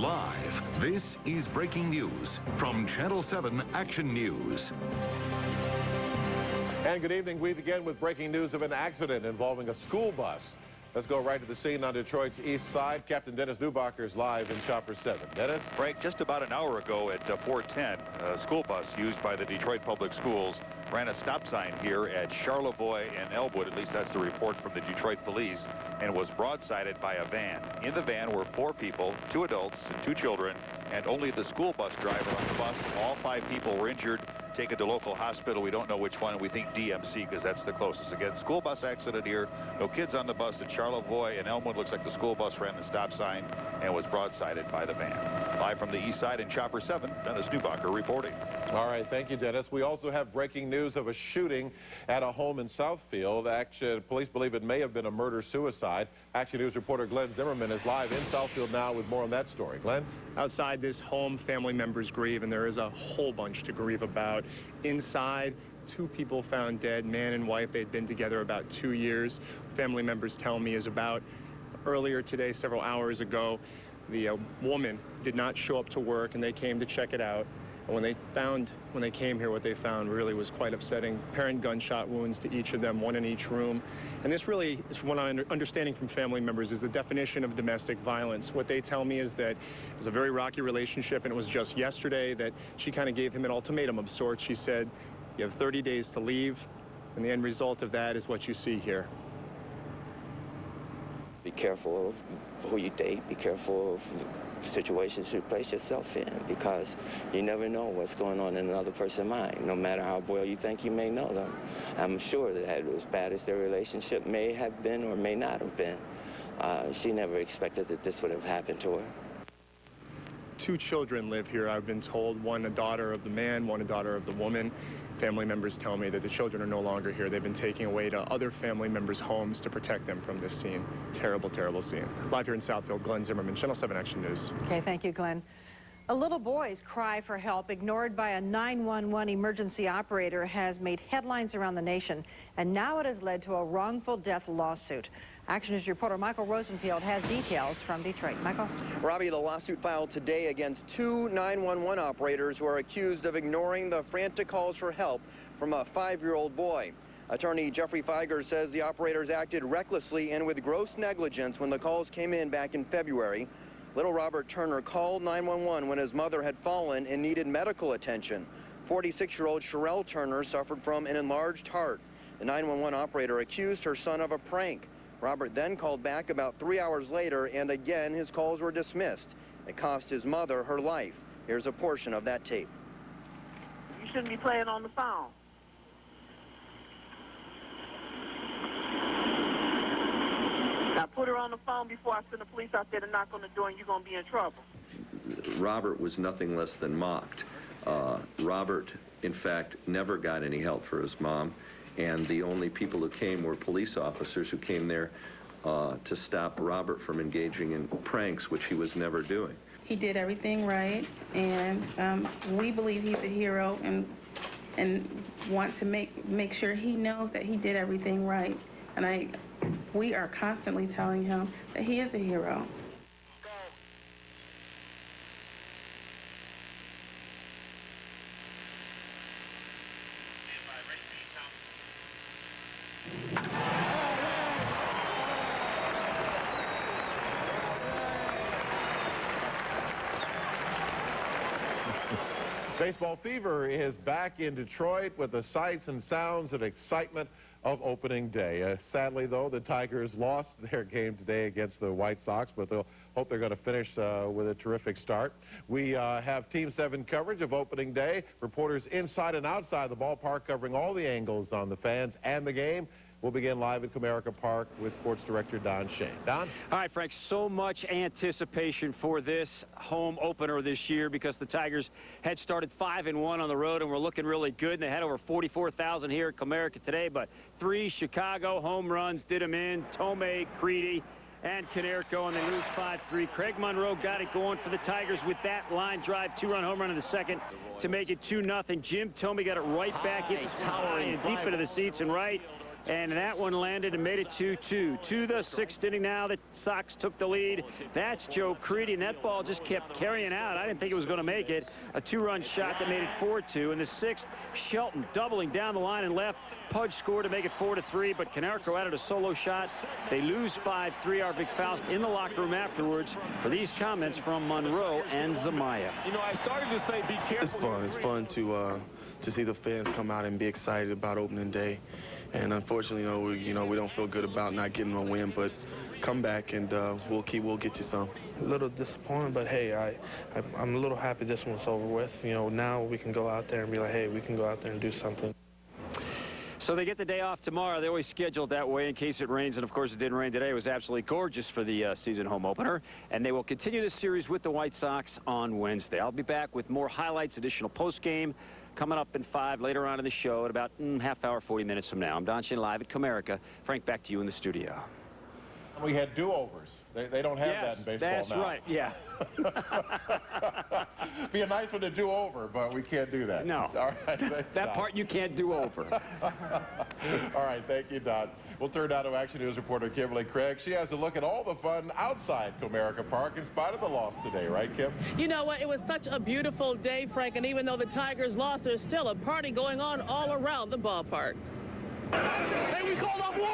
Live, this is breaking news from Channel 7 Action News. And good evening. We begin with breaking news of an accident involving a school bus. Let's go right to the scene on Detroit's east side. Captain Dennis Newbacher is live in Chopper 7. Dennis? Frank, just about an hour ago at 410, a school bus used by the Detroit Public Schools ran a stop sign here at Charlevoix and Elwood. At least that's the report from the Detroit police, and was broadsided by a van. In the van were 4 people, 2 adults and 2 children, and only the school bus driver on the bus. All 5 people were injured, taken to local hospital. We don't know which one. We think DMC because that's the closest. Again, school bus accident here. No kids on the bus at Charlevoix and Elmwood. Looks like the school bus ran the stop sign and was broadsided by the van. Live from the east side in Chopper 7, Dennis Newbacher reporting. All right, thank you, Dennis. We also have breaking news of a shooting at a home in Southfield. Police believe it may have been a murder-suicide. Action News reporter Glenn Zimmerman is live in Southfield now with more on that story. Glenn? Outside this home, family members grieve, and there is a whole bunch to grieve about. Inside, 2 people found dead, man and wife. They'd been together about 2 years. Family members tell me is about earlier today, several hours ago, the woman did not show up to work, and they came to check it out. And when they came here, what they found really was quite upsetting. Apparent gunshot wounds to each of them, 1 in each room. And this really, is what I'm understanding from family members, is the definition of domestic violence. What they tell me is that it was a very rocky relationship, and it was just yesterday that she kind of gave him an ultimatum of sorts. She said, you have 30 days to leave, and the end result of that is what you see here. Be careful of who you date. Be careful of situations you place yourself in, because you never know what's going on in another person's mind, no matter how well you think you may know them. I'm sure that as bad as their relationship may have been or may not have been, she never expected that this would have happened to her. 2 children live here, I've been told. 1 a daughter of the man, 1 a daughter of the woman. Family members tell me that the children are no longer here. They've been taken away to other family members' homes to protect them from this scene. Terrible, terrible scene. Live here in Southfield, Glenn Zimmerman, Channel 7 Action News. Okay, thank you, Glenn. A little boy's cry for help, ignored by a 911 emergency operator, has made headlines around the nation, and now it has led to a wrongful death lawsuit. Action News reporter Michael Rosenfield has details from Detroit. Michael? Robbie, the lawsuit filed today against 2 911 operators who are accused of ignoring the frantic calls for help from a 5-year-old boy. Attorney Jeffrey Feiger says the operators acted recklessly and with gross negligence when the calls came in back in February. Little Robert Turner called 911 when his mother had fallen and needed medical attention. 46-year-old Sherelle Turner suffered from an enlarged heart. The 911 operator accused her son of a prank. Robert then called back about 3 hours later, and again his calls were dismissed. It cost his mother her life. Here's a portion of that tape. You shouldn't be playing on the phone. Now put her on the phone before I send the police out there to knock on the door, and you're going to be in trouble. Robert was nothing less than mocked. Robert, in fact, never got any help for his mom. And the only people who came were police officers who came there to stop Robert from engaging in pranks, which he was never doing. He did everything right, and we believe he's a hero, and want to make sure he knows that he did everything right. And we are constantly telling him that he is a hero. Baseball fever is back in Detroit with the sights and sounds and excitement of opening day. Sadly, though, the Tigers lost their game today against the White Sox, but they'll hope they're going to finish with a terrific start. We have Team 7 coverage of opening day. Reporters inside and outside the ballpark covering all the angles on the fans and the game. We'll begin live at Comerica Park with Sports Director Don Shane. Don? All right, Frank, so much anticipation for this home opener this year because the Tigers had started 5-1 on the road and were looking really good. And they had over 44,000 here at Comerica today, but 3 Chicago home runs did them in. Tomei, Creedy, and Konerko, and they lose 5-3. Craig Monroe got it going for the Tigers with that line drive, 2-run home run in the second to make it 2-0. Jim Tomei got it right back in the tower and deep into the seats and right. and that one landed and made it 2-2. To the 6th inning now, the Sox took the lead. That's Joe Creedy, and that ball just kept carrying out. I didn't think it was going to make it. A 2-run shot that made it 4-2. In the 6th, Shelton doubling down the line and left. Pudge scored to make it 4-3, but Comerica added a solo shot. They lose 5-3. Our Big Faust in the locker room afterwards for these comments from Monroe and Zamaya. You know, I started to say be careful. It's fun. It's fun to see the fans come out and be excited about opening day. And unfortunately, we don't feel good about not getting a win, but come back and we'll get you some. A little disappointed, but hey, I'm a little happy this one's over with. You know, now we can go out there and be like, hey, we can go out there and do something. So they get the day off tomorrow. They always schedule it that way in case it rains, and of course it didn't rain today. It was absolutely gorgeous for the season home opener, and they will continue this series with the White Sox on Wednesday. I'll be back with more highlights, additional post-game coming up in 5 later on in the show at about half hour, 40 minutes from now. I'm Don Shin live at Comerica. Frank, back to you in the studio. We had do-overs. They don't have that in baseball that's now. Right, yeah. Be a nice one to do over, but we can't do that. No. All right, that part you can't do over. All right, thank you, Don. We'll turn now to Action News reporter Kimberly Craig. She has a look at all the fun outside Comerica Park in spite of the loss today, right, Kim? You know what? It was such a beautiful day, Frank, and even though the Tigers lost, there's still a party going on all around the ballpark. Hey, we called up war!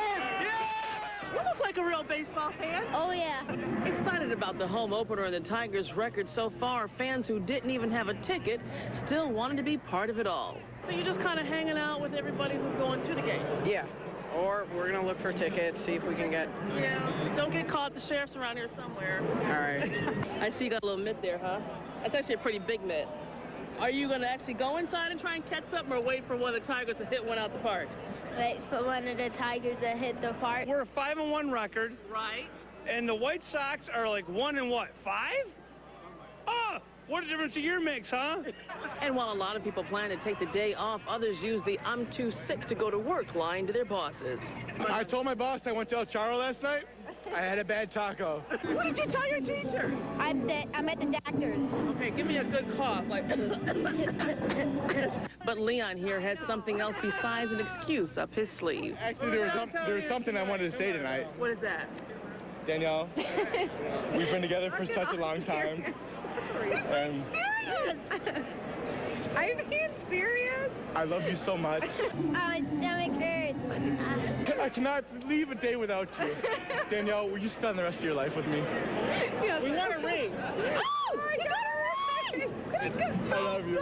You look like a real baseball fan. Oh, yeah. Excited about the home opener and the Tigers' record so far. Fans who didn't even have a ticket still wanted to be part of it all. So you're just kind of hanging out with everybody who's going to the game? Yeah. Or we're going to look for tickets, see if we can get... Yeah. Don't get caught. The sheriff's around here somewhere. All right. I see you got a little mitt there, huh? That's actually a pretty big mitt. Are you going to actually go inside and try and catch something or wait for one of the Tigers to hit one out the park? Wait for one of the Tigers to hit the park. We're a 5-1 record. Right. And the White Sox are like 1 and what, 5? Oh, what a difference a year makes, huh? And while a lot of people plan to take the day off, others use the I'm too sick to go to work line to their bosses. I told my boss I went to El Charro last night. I had a bad taco. What did you tell your teacher? I'm at the doctor's. Okay, give me a good cough. Like. But Leon here had something else besides an excuse up his sleeve. Actually, there was something I wanted to say tonight. What is that? Danielle, we've been together for such a long time. And Are you being serious? I love you so much. My stomach hurts. I cannot leave a day without you. Danielle, will you spend the rest of your life with me? Yes. We want a ring. Oh, I got a ring! I love you.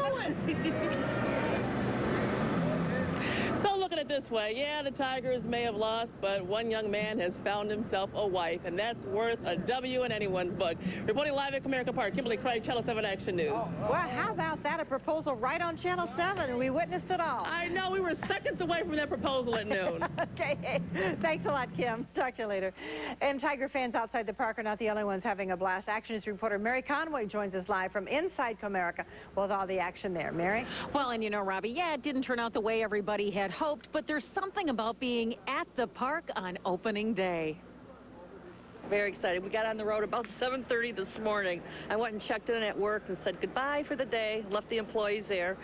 So look at it this way. Yeah, the Tigers may have lost, but one young man has found himself a wife, and that's worth a W in anyone's book. Reporting live at Comerica Park, Kimberly Craig, Channel 7 Action News. Oh, well, how about that? A proposal right on Channel 7, and we witnessed it all. I know. We were seconds away from that proposal at noon. Okay. Thanks a lot, Kim. Talk to you later. And Tiger fans outside the park are not the only ones having a blast. Action News reporter Mary Conway joins us live from inside Comerica with all the action there. Mary? Well, and you know, Robbie, yeah, it didn't turn out the way everybody had hoped, but there's something about being at the park on opening day. Very excited. We got on the road about 7:30 this morning. I went and checked in at work and said goodbye for the day, left the employees there.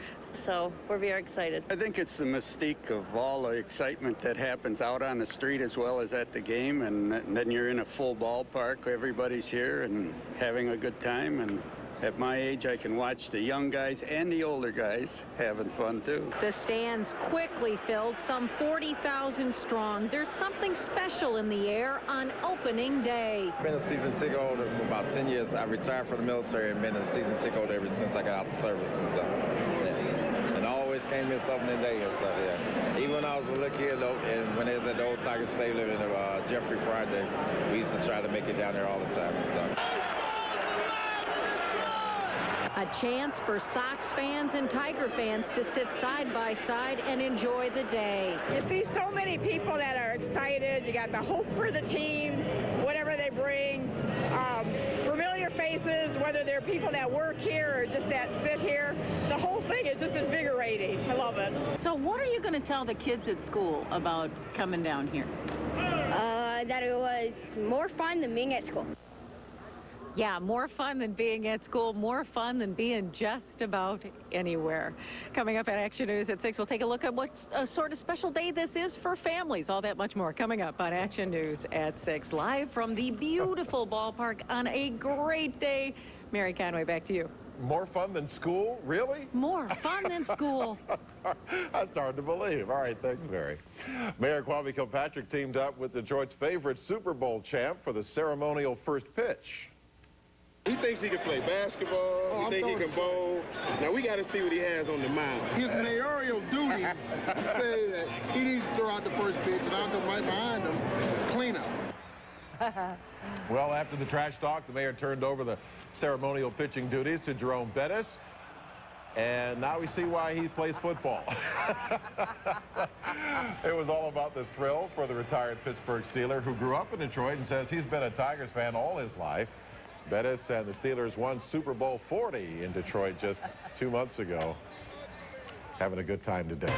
So we're very excited. I think it's the mystique of all the excitement that happens out on the street as well as at the game, and then you're in a full ballpark. Everybody's here and having a good time, and at my age, I can watch the young guys and the older guys having fun, too. The stands quickly filled, some 40,000 strong. There's something special in the air on opening day. I've been a season ticket holder for about 10 years. I retired from the military and been a season ticket holder ever since I got out of service and stuff. Yeah. And I always came in opening day and stuff, yeah. Even when I was a little kid, though, and when they was at the old Tiger Stadium in the Jeffrey Project, we used to try to make it down there all the time and stuff. A chance for Sox fans and Tiger fans to sit side by side and enjoy the day. You see so many people that are excited. You got the hope for the team, whatever they bring. Familiar faces, whether they're people that work here or just that sit here. The whole thing is just invigorating. I love it. So what are you going to tell the kids at school about coming down here? That it was more fun than being at school. Yeah, more fun than being at school, more fun than being just about anywhere. Coming up at Action News at 6, we'll take a look at what sort of special day this is for families. All that much more coming up on Action News at 6, live from the beautiful ballpark on a great day. Mary Conway, back to you. More fun than school? Really? More fun than school. That's hard to believe. All right, thanks, Mary. Mayor Kwame Kilpatrick teamed up with Detroit's favorite Super Bowl champ for the ceremonial first pitch. He thinks he can play basketball. He thinks he can bowl. Now, we got to see what he has on the mound. His mayoral duties say that he needs to throw out the first pitch, and I'll come right behind him, clean up. Well, after the trash talk, the mayor turned over the ceremonial pitching duties to Jerome Bettis, and now we see why he plays football. It was all about the thrill for the retired Pittsburgh Steeler who grew up in Detroit and says he's been a Tigers fan all his life. Bettis and the Steelers won Super Bowl 40 in Detroit just 2 months ago. Having a good time today.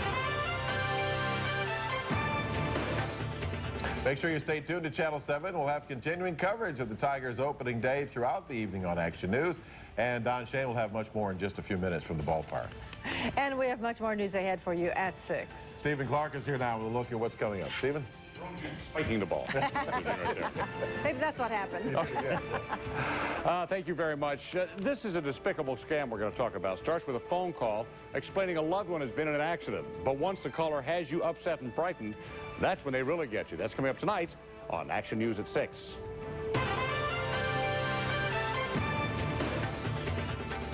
Make sure you stay tuned to Channel 7. We'll have continuing coverage of the Tigers opening day throughout the evening on Action News. And Don Shane will have much more in just a few minutes from the ballpark. And we have much more news ahead for you at 6. Stephen Clark is here now with a look at what's coming up. Stephen? Spiking the ball. Maybe that's what happened. Thank you very much. This is a despicable scam we're going to talk about. Starts with a phone call explaining a loved one has been in an accident. But once the caller has you upset and frightened, that's when they really get you. That's coming up tonight on Action News at 6.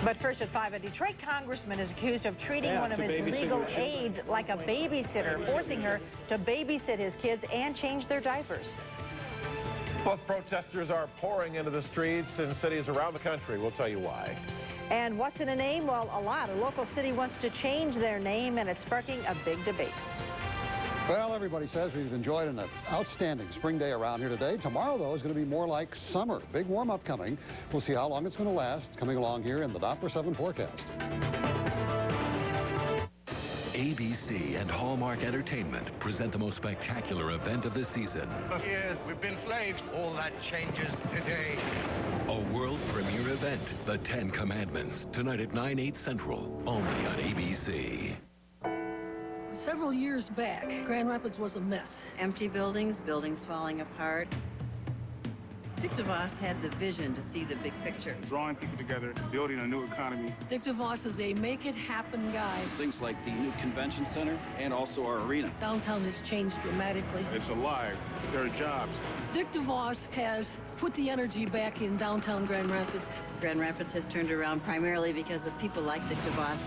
But first at 5, a Detroit congressman is accused of treating one of his legal aides like a babysitter, forcing her to babysit his kids and change their diapers. Both protesters are pouring into the streets in cities around the country. We'll tell you why. And what's in a name? Well, a lot. A local city wants to change their name, and it's sparking a big debate. Well, everybody says we've enjoyed an outstanding spring day around here today. Tomorrow, though, is going to be more like summer. Big warm-up coming. We'll see how long it's going to last. Coming along here in the Doppler 7 forecast. ABC and Hallmark Entertainment present the most spectacular event of the season. For years, we've been slaves. All that changes today. A world premiere event, The 10 Commandments, tonight at 9/8 Central, only on ABC. Several years back, Grand Rapids was a mess. Empty buildings, buildings falling apart. Dick DeVos had the vision to see the big picture. Drawing people together, building a new economy. Dick DeVos is a make-it-happen guy. Things like the new convention center and also our arena. Downtown has changed dramatically. It's alive. There are jobs. Dick DeVos has put the energy back in downtown Grand Rapids. Grand Rapids has turned around primarily because of people like Dick DeVos.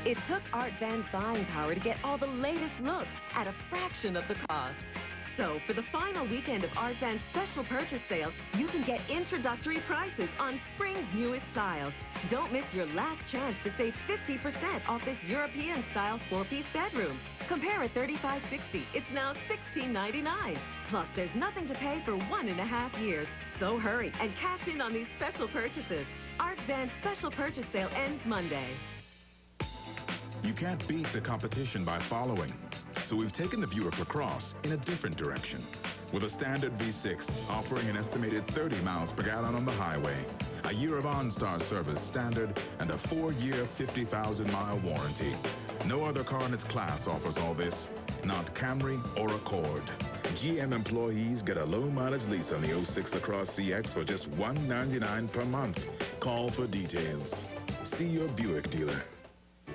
It took Art Van's buying power to get all the latest looks at a fraction of the cost. So, for the final weekend of Art Van's special purchase sale, you can get introductory prices on spring's newest styles. Don't miss your last chance to save 50% off this European-style 4-piece bedroom. Compare at $35.60. It's now $16.99. Plus, there's nothing to pay for 1.5 years. So hurry and cash in on these special purchases. Art Van's special purchase sale ends Monday. You can't beat the competition by following. So we've taken the Buick LaCrosse in a different direction. With a standard V6 offering an estimated 30 miles per gallon on the highway, a year of OnStar service standard, and a 4-year, 50,000-mile warranty. No other car in its class offers all this. Not Camry or Accord. GM employees get a low-mileage lease on the 06 LaCrosse CX for just $199 per month. Call for details. See your Buick dealer.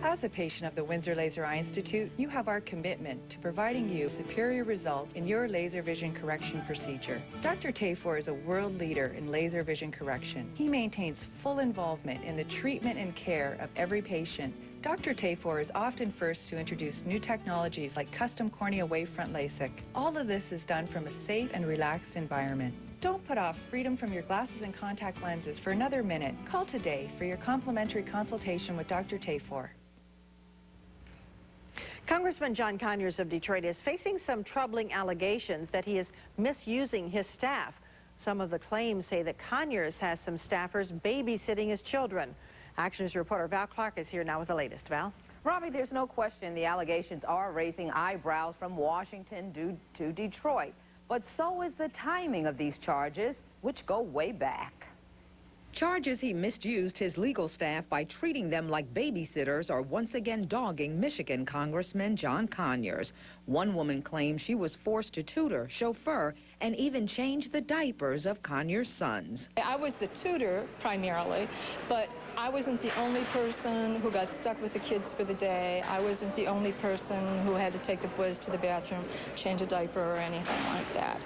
As a patient of the Windsor Laser Eye Institute, you have our commitment to providing you superior results in your laser vision correction procedure. Dr. Tafor is a world leader in laser vision correction. He maintains full involvement in the treatment and care of every patient. Dr. Tafor is often first to introduce new technologies like custom cornea wavefront LASIK. All of this is done from a safe and relaxed environment. Don't put off freedom from your glasses and contact lenses for another minute. Call today for your complimentary consultation with Dr. Tafor. Congressman John Conyers of Detroit is facing some troubling allegations that he is misusing his staff. Some of the claims say that Conyers has some staffers babysitting his children. Action News reporter Val Clark is here now with the latest. Val? Robbie, there's no question the allegations are raising eyebrows from Washington to Detroit. But so is the timing of these charges. which go way back. Charges he misused his legal staff by treating them like babysitters are once again dogging Michigan Congressman John Conyers. One woman claims she was forced to tutor, chauffeur, and even change the diapers of Conyers' sons. I was the tutor primarily, but I wasn't the only person who got stuck with the kids for the day. I wasn't the only person who had to take the boys to the bathroom, change a diaper, or anything like that.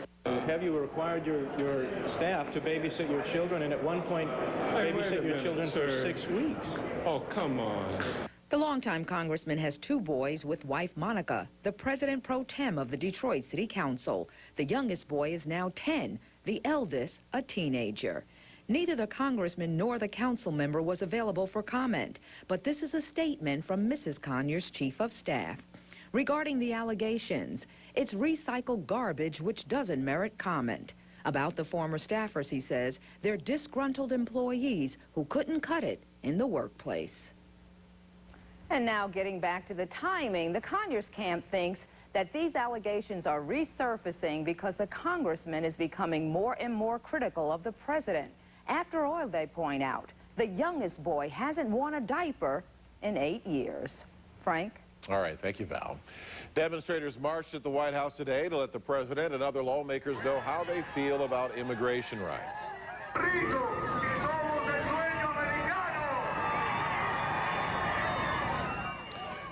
Have you required your staff to babysit your children, and at one point babysit your children for 6 weeks? Oh, come on. The longtime congressman has 2 boys with wife Monica, the president pro tem of the Detroit City Council. The youngest boy is now 10, the eldest a teenager. Neither the congressman nor the council member was available for comment, but this is a statement from Mrs. Conyers' chief of staff. Regarding the allegations, it's recycled garbage which doesn't merit comment. About the former staffers, he says, they're disgruntled employees who couldn't cut it in the workplace. And now getting back to the timing, the Conyers camp thinks that these allegations are resurfacing because the congressman is becoming more and more critical of the president. After all, they point out, the youngest boy hasn't worn a diaper in 8 years. Frank? All right, thank you, Val. Demonstrators marched at the White House today to let the president and other lawmakers know how they feel about immigration rights.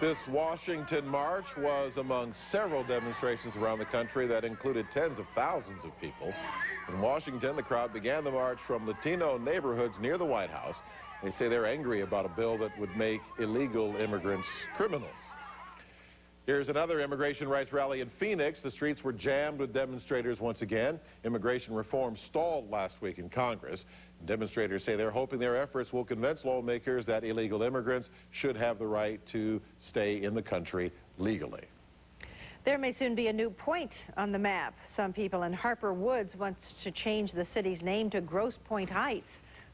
This Washington march was among several demonstrations around the country that included tens of thousands of people. In Washington, the crowd began the march from Latino neighborhoods near the White House. They say they're angry about a bill that would make illegal immigrants criminals. Here's another immigration rights rally in Phoenix. The streets were jammed with demonstrators once again. Immigration reform stalled last week in Congress. Demonstrators say they're hoping their efforts will convince lawmakers that illegal immigrants should have the right to stay in the country legally. There may soon be a new point on the map. Some people in Harper Woods want to change the city's name to Grosse Pointe Heights.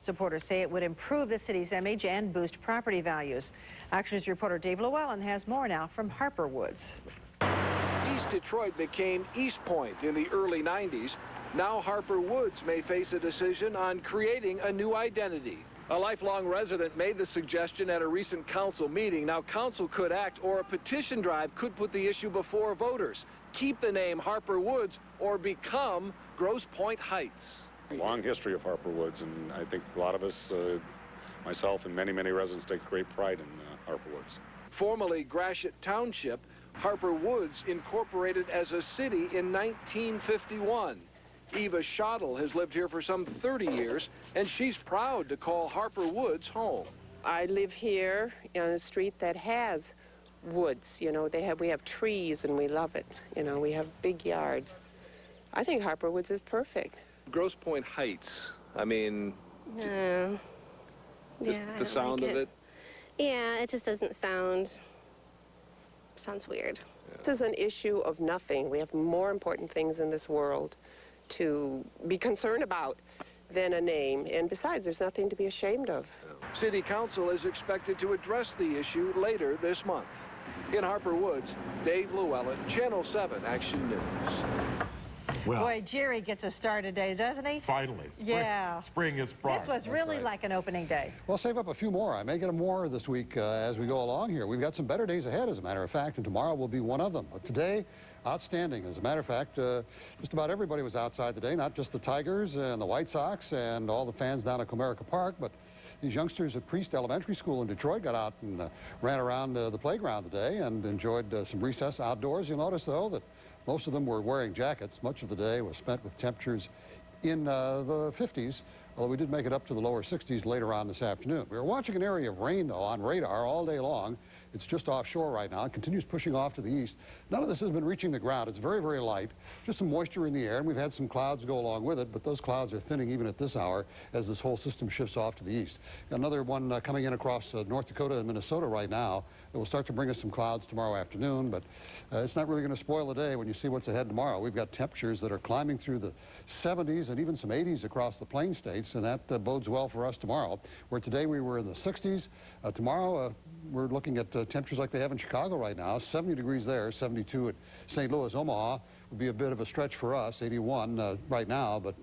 Supporters say it would improve the city's image and boost property values. Action News reporter Dave Llewellyn has more now from Harper Woods. East Detroit became East Point in the early 90s. Now Harper Woods may face a decision on creating a new identity. A lifelong resident made the suggestion at a recent council meeting. Now council could act, or a petition drive could put the issue before voters. Keep the name Harper Woods or become Grosse Pointe Heights. Long history of Harper Woods, and I think a lot of us, myself and many residents, take great pride in Harper Woods. Formerly Gratiot Township, Harper Woods incorporated as a city in 1951. Eva Schottel has lived here for some 30 years, and she's proud to call Harper Woods home. I live here on a street that has woods. You know, we have trees, and we love it. You know, we have big yards. I think Harper Woods is perfect. Grosse Pointe Heights, I mean, yeah, the sound of it. Yeah, it just doesn't sounds weird. Yeah. This is an issue of nothing. We have more important things in this world to be concerned about than a name. And besides, there's nothing to be ashamed of. City Council is expected to address the issue later this month. In Harper Woods, Dave Llewellyn, Channel 7 Action News. Well, boy, Jerry gets a star today, doesn't he? Finally. Yeah. Spring is sprung. This was really like an opening day. Well, save up a few more. I may get more this week as we go along here. We've got some better days ahead, as a matter of fact, and tomorrow will be one of them. But today, outstanding. As a matter of fact, just about everybody was outside today, not just the Tigers and the White Sox and all the fans down at Comerica Park, but these youngsters at Priest Elementary School in Detroit got out and ran around the playground today and enjoyed some recess outdoors. You'll notice, though, that most of them were wearing jackets. Much of the day was spent with temperatures in the 50s, although we did make it up to the lower 60s later on this afternoon. We were watching an area of rain, though, on radar all day long. It's just offshore right now. It continues pushing off to the east. None of this has been reaching the ground. It's very, very light. Just some moisture in the air, and we've had some clouds go along with it, but those clouds are thinning even at this hour as this whole system shifts off to the east. Another one coming in across North Dakota and Minnesota right now that will start to bring us some clouds tomorrow afternoon, but it's not really going to spoil the day when you see what's ahead tomorrow. We've got temperatures that are climbing through the 70s and even some 80s across the plain states, and that bodes well for us tomorrow. Where today we were in the 60s, tomorrow we're looking at temperatures like they have in Chicago right now, 70 degrees there, 72 at St. Louis, Omaha. would be a bit of a stretch for us, 81 right now, but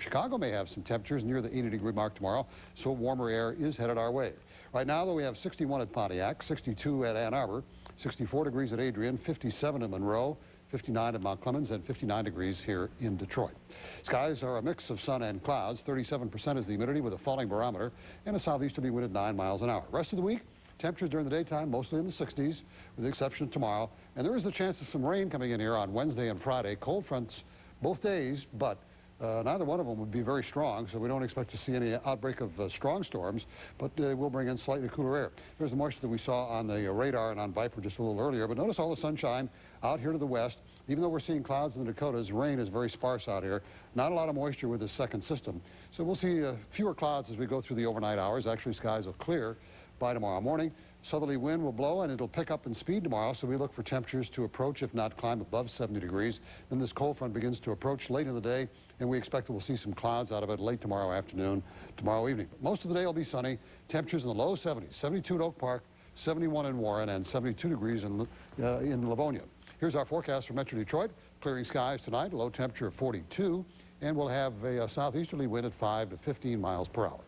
Chicago may have some temperatures near the 80-degree mark tomorrow, so warmer air is headed our way. Right now, though, we have 61 at Pontiac, 62 at Ann Arbor, 64 degrees at Adrian, 57 at Monroe, 59 at Mount Clemens, and 59 degrees here in Detroit. Skies are a mix of sun and clouds. 37% is the humidity with a falling barometer and a southeasterly wind at 9 miles an hour. Rest of the week, temperatures during the daytime mostly in the 60s, with the exception of tomorrow. And there is a chance of some rain coming in here on Wednesday and Friday. Cold fronts both days, but neither one of them would be very strong, so we don't expect to see any outbreak of strong storms, but we'll bring in slightly cooler air. There's the moisture that we saw on the radar and on Viper just a little earlier, but notice all the sunshine out here to the west. Even though we're seeing clouds in the Dakotas, rain is very sparse out here. Not a lot of moisture with this second system. So we'll see fewer clouds as we go through the overnight hours. Actually, skies will clear by tomorrow morning. Southerly wind will blow, and it'll pick up in speed tomorrow, so we look for temperatures to approach, if not climb, above 70 degrees. Then this cold front begins to approach late in the day, and we expect that we'll see some clouds out of it late tomorrow afternoon, tomorrow evening. But most of the day will be sunny. Temperatures in the low 70s, 72 at Oak Park, 71 in Warren, and 72 degrees in Livonia. Here's our forecast for Metro Detroit. Clearing skies tonight, a low temperature of 42, and we'll have a southeasterly wind at 5 to 15 miles per hour.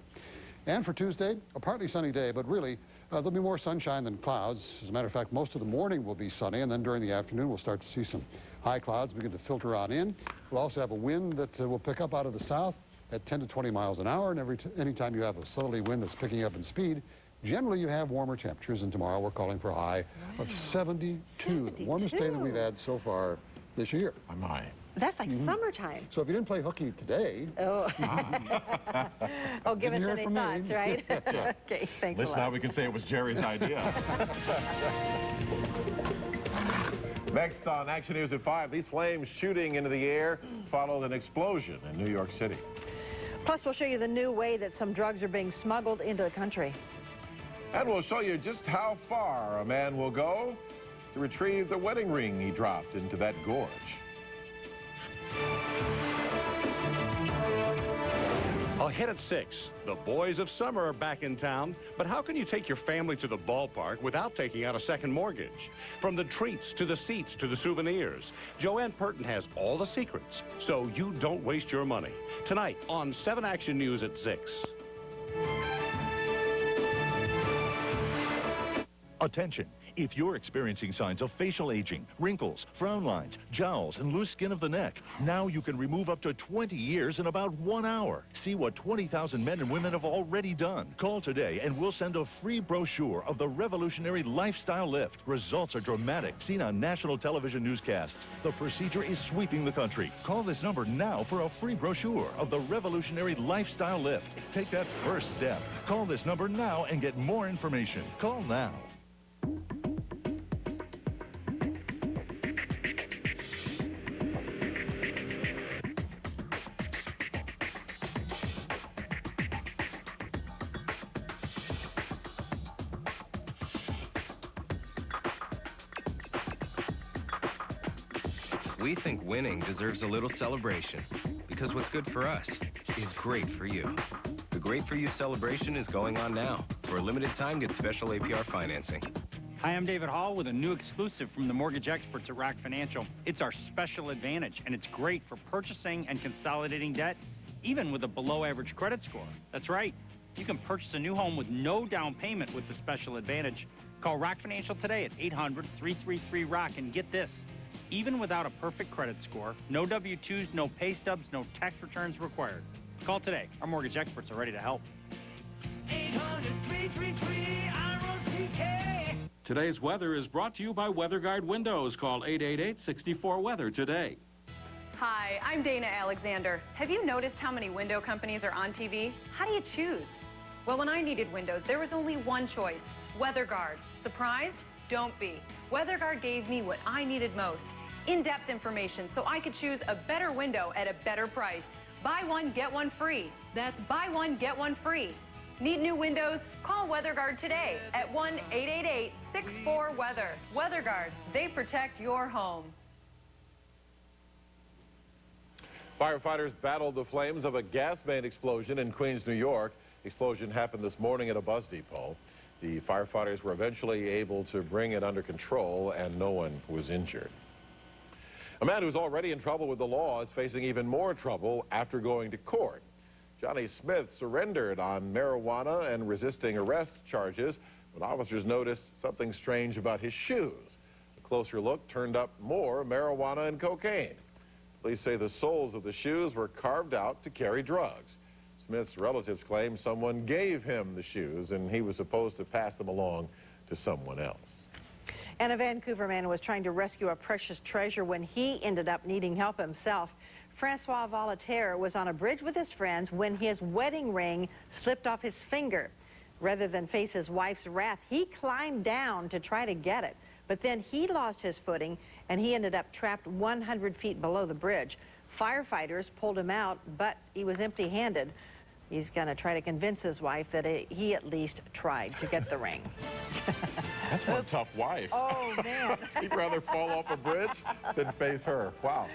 And for Tuesday, a partly sunny day, but really, there'll be more sunshine than clouds. As a matter of fact, most of the morning will be sunny, and then during the afternoon, we'll start to see some high clouds begin to filter on in. We'll also have a wind that will pick up out of the south at 10 to 20 miles an hour, and anytime you have a southerly wind that's picking up in speed, generally you have warmer temperatures, and tomorrow we're calling for a high of 72, the warmest day that we've had so far this year. My. That's like summertime. So if you didn't play hooky today... Oh, oh, give us any thoughts, right? Yeah. Okay, thanks a lot. Now we can say it was Jerry's idea. Next on Action News at 5, these flames shooting into the air followed an explosion in New York City. Plus, we'll show you the new way that some drugs are being smuggled into the country. And we'll show you just how far a man will go to retrieve the wedding ring he dropped into that gorge. Ahead at 6, the boys of summer are back in town, but how can you take your family to the ballpark without taking out a second mortgage? From the treats to the seats to the souvenirs, Joanne Purton has all the secrets, so you don't waste your money. Tonight on 7 Action News at 6. Attention. If you're experiencing signs of facial aging, wrinkles, frown lines, jowls, and loose skin of the neck, now you can remove up to 20 years in about 1 hour. See what 20,000 men and women have already done. Call today and we'll send a free brochure of the revolutionary lifestyle lift. Results are dramatic, seen on national television newscasts. The procedure is sweeping the country. Call this number now for a free brochure of the revolutionary lifestyle lift. Take that first step. Call this number now and get more information. Call now. We think winning deserves a little celebration, because what's good for us is great for you. The Great For You celebration is going on now. For a limited time, get special APR financing. Hi, I'm David Hall with a new exclusive from the mortgage experts at Rock Financial. It's our special advantage, and it's great for purchasing and consolidating debt, even with a below-average credit score. That's right. You can purchase a new home with no down payment with the special advantage. Call Rock Financial today at 800-333-ROCK and get this. Even without a perfect credit score, no W-2s, no pay stubs, no tax returns required. Call today. Our mortgage experts are ready to help. 800-333-ROCK. Today's weather is brought to you by WeatherGuard Windows. Call 888-64-WEATHER today. Hi, I'm Dana Alexander. Have you noticed how many window companies are on TV? How do you choose? Well, when I needed windows, there was only one choice, WeatherGuard. Surprised? Don't be. WeatherGuard gave me what I needed most. In-depth information so I could choose a better window at a better price. Buy one, get one free. That's buy one, get one free. Need new windows? Call WeatherGuard today at 1-888-64-WEATHER. WeatherGuard, they protect your home. Firefighters battled the flames of a gas main explosion in Queens, New York. The explosion happened this morning at a bus depot. The firefighters were eventually able to bring it under control, and no one was injured. A man who's already in trouble with the law is facing even more trouble after going to court. Johnny Smith surrendered on marijuana and resisting arrest charges when officers noticed something strange about his shoes. A closer look turned up more marijuana and cocaine. Police say the soles of the shoes were carved out to carry drugs. Smith's relatives claim someone gave him the shoes and he was supposed to pass them along to someone else. And a Vancouver man was trying to rescue a precious treasure when he ended up needing help himself. Francois Voltaire was on a bridge with his friends when his wedding ring slipped off his finger. Rather than face his wife's wrath, he climbed down to try to get it. But then he lost his footing and he ended up trapped 100 feet below the bridge. Firefighters pulled him out, but he was empty-handed. He's going to try to convince his wife that he at least tried to get the ring. That's one tough wife. Oh, man. He'd rather fall off a bridge than face her. Wow.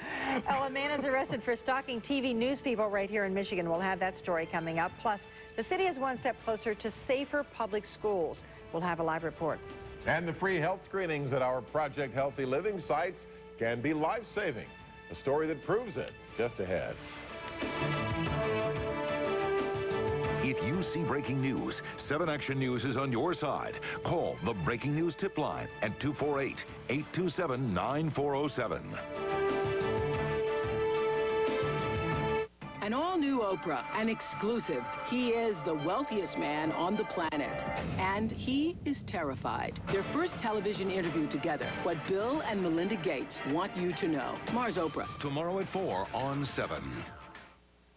Well, a man is arrested for stalking TV news people right here in Michigan. We'll have that story coming up. Plus, the city is one step closer to safer public schools. We'll have a live report. And the free health screenings at our Project Healthy Living sites can be life-saving. A story that proves it, just ahead. If you see breaking news, 7 Action News is on your side. Call the Breaking News Tip Line at 248-827-9407. An all-new Oprah, an exclusive. He is the wealthiest man on the planet, and he is terrified. Their first television interview together, what Bill and Melinda Gates want you to know. Mars Oprah. Tomorrow at 4 on 7.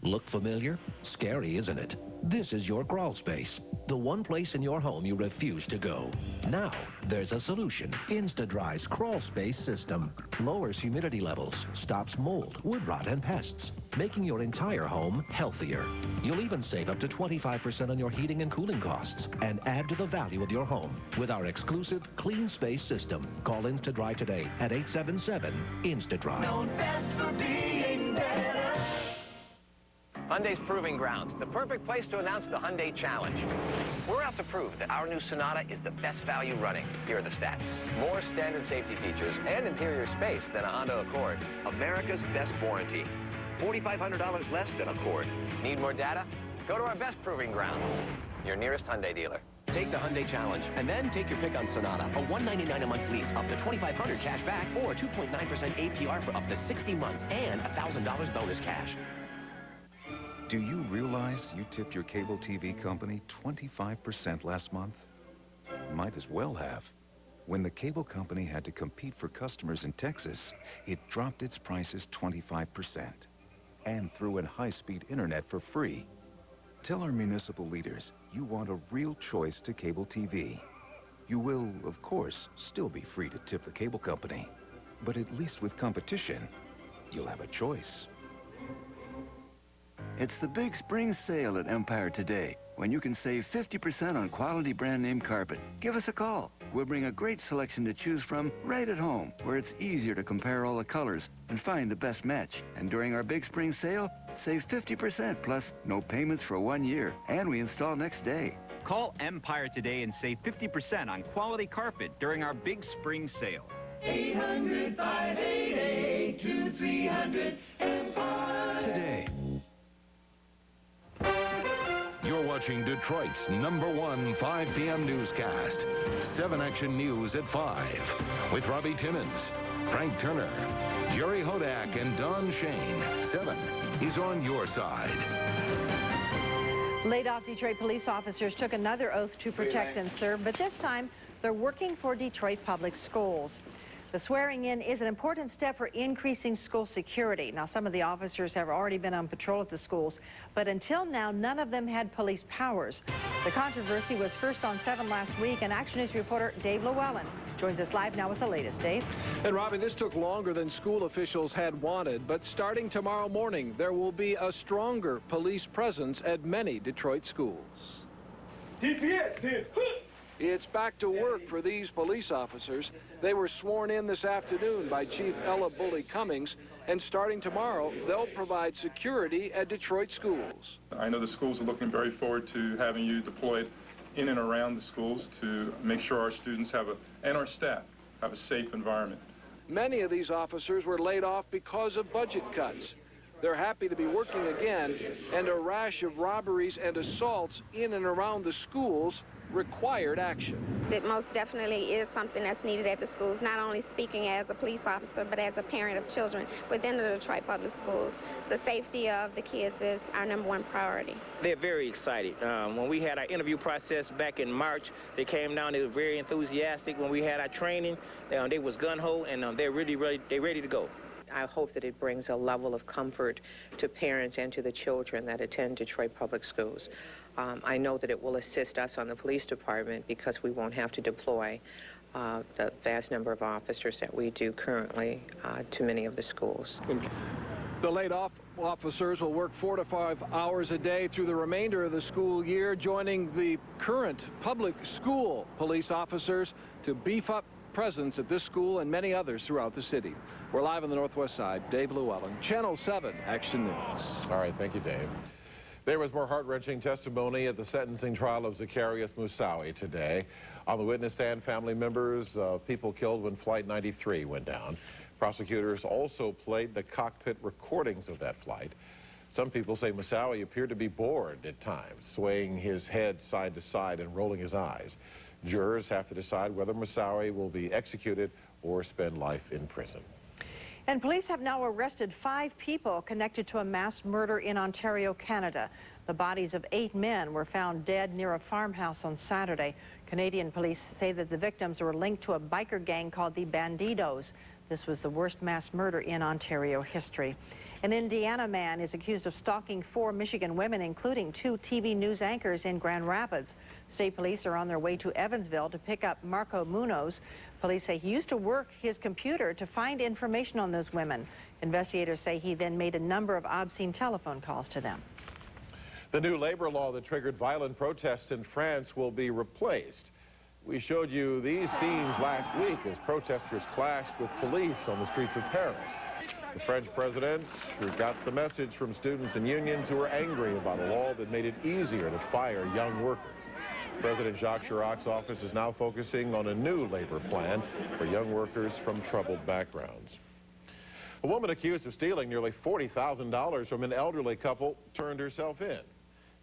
Look familiar? Scary, isn't it? This is your crawl space, the one place in your home you refuse to go. Now, there's a solution. Insta-Dry's crawl space system lowers humidity levels, stops mold, wood rot, and pests, making your entire home healthier. You'll even save up to 25% on your heating and cooling costs and add to the value of your home with our exclusive Clean Space system. Call Insta-Dry today at 877-INSTA-DRY. Known best for being better. Hyundai's Proving Grounds, the perfect place to announce the Hyundai Challenge. We're out to prove that our new Sonata is the best value running. Here are the stats. More standard safety features and interior space than a Honda Accord. America's best warranty. $4,500 less than Accord. Need more data? Go to our best Proving Ground, your nearest Hyundai dealer. Take the Hyundai Challenge and then take your pick on Sonata. A $199 a month lease, up to $2,500 cash back, or 2.9% APR for up to 60 months and $1,000 bonus cash. Do you realize you tipped your cable TV company 25% last month? Might as well have. When the cable company had to compete for customers in Texas, it dropped its prices 25% and threw in high-speed internet for free. Tell our municipal leaders you want a real choice to cable TV. You will, of course, still be free to tip the cable company, but at least with competition, you'll have a choice. It's the big spring sale at Empire today, when you can save 50% on quality brand name carpet. Give us a call. We'll bring a great selection to choose from right at home, where it's easier to compare all the colors and find the best match. And during our big spring sale, save 50%, plus no payments for 1 year, and we install next day. Call Empire today and save 50% on quality carpet during our big spring sale. 800-588-2300 Empire. Today. You're watching Detroit's #1 5 p.m. newscast. 7 Action News at 5. With Robbie Timmons, Frank Turner, Jerry Hodak, and Don Shane. 7 is on your side. Laid-off Detroit police officers took another oath to protect and serve, but this time they're working for Detroit Public Schools. The swearing-in is an important step for increasing school security. Now, some of the officers have already been on patrol at the schools, but until now, none of them had police powers. The controversy was first on 7 last week, and Action News reporter Dave Llewellyn joins us live now with the latest. Dave? And, Robbie, this took longer than school officials had wanted, but starting tomorrow morning, there will be a stronger police presence at many Detroit schools. It's back to work for these police officers. They were sworn in this afternoon by Chief Ella Bully Cummings, and starting tomorrow, they'll provide security at Detroit schools. I know the schools are looking very forward to having you deployed in and around the schools to make sure our students and our staff have a safe environment. Many of these officers were laid off because of budget cuts. They're happy to be working again, and a rash of robberies and assaults in and around the schools required action. It most definitely is something that's needed at the schools, not only speaking as a police officer, but as a parent of children within the Detroit Public Schools. The safety of the kids is our #1 priority. They're very excited. When we had our interview process back in March, they came down, they were very enthusiastic. When we had our training, they was gun-ho, and they're ready to go. I hope that it brings a level of comfort to parents and to the children that attend Detroit Public Schools. I know that it will assist us on the police department because we won't have to deploy the vast number of officers that we do currently to many of the schools. The laid-off officers will work 4 to 5 hours a day through the remainder of the school year, joining the current public school police officers to beef up presence at this school and many others throughout the city. We're live on the Northwest Side. Dave Llewellyn, Channel 7 Action News. All right, thank you, Dave. There was more heart-wrenching testimony at the sentencing trial of Zacarias Moussaoui today. On the witness stand, family members of people killed when Flight 93 went down. Prosecutors also played the cockpit recordings of that flight. Some people say Moussaoui appeared to be bored at times, swaying his head side to side and rolling his eyes. Jurors have to decide whether Moussaoui will be executed or spend life in prison. And police have now arrested 5 people connected to a mass murder in Ontario, Canada. The bodies of 8 men were found dead near a farmhouse on Saturday. Canadian police say that the victims were linked to a biker gang called the Bandidos. This was the worst mass murder in Ontario history. An Indiana man is accused of stalking 4 Michigan women, including 2 TV news anchors in Grand Rapids. State police are on their way to Evansville to pick up Marco Munoz. Police say he used to work his computer to find information on those women. Investigators say he then made a number of obscene telephone calls to them. The new labor law that triggered violent protests in France will be replaced. We showed you these scenes last week as protesters clashed with police on the streets of Paris. The French president got the message from students and unions who were angry about a law that made it easier to fire young workers. President Jacques Chirac's office is now focusing on a new labor plan for young workers from troubled backgrounds. A woman accused of stealing nearly $40,000 from an elderly couple turned herself in.